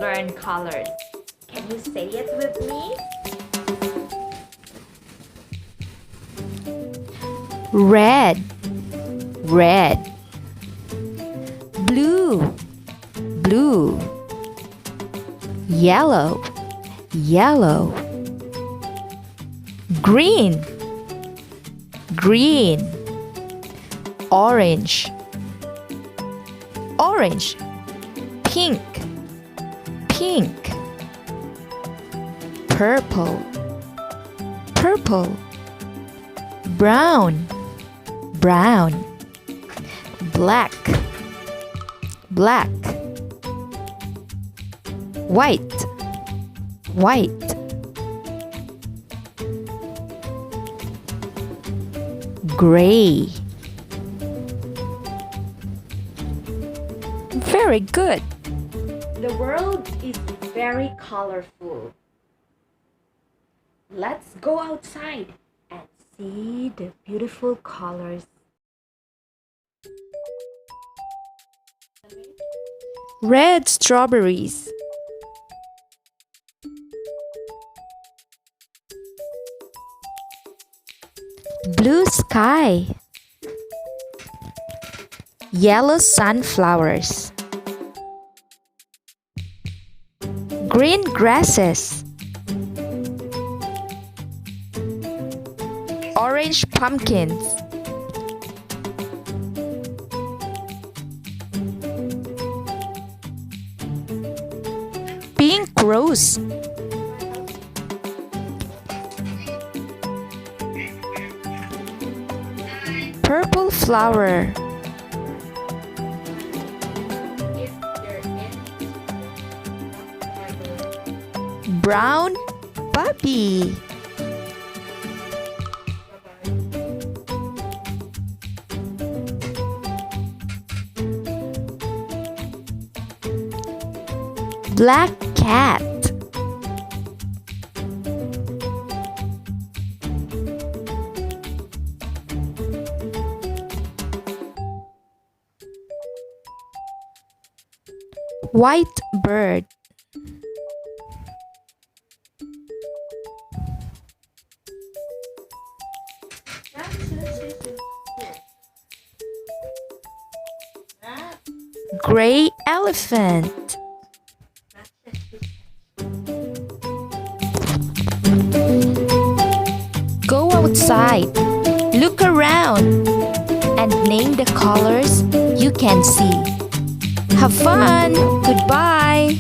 learn colors. Can you say it with me? Red, red. Blue, blue. Yellow, yellow. Green, green. Orange, orange. Pink, pink. Purple, purple. Brown, brown. Black, black. White, white. Gray. Very good. The world is very colorful. Let's go outside and see the beautiful colors. Red strawberries. Blue sky. Yellow sunflowers. Green grasses. Orange pumpkins. Pink rose. Purple flower. Brown puppy. Black cat. White bird. Gray elephant. Go outside, look around, and name the colors you can see. Have fun! Goodbye!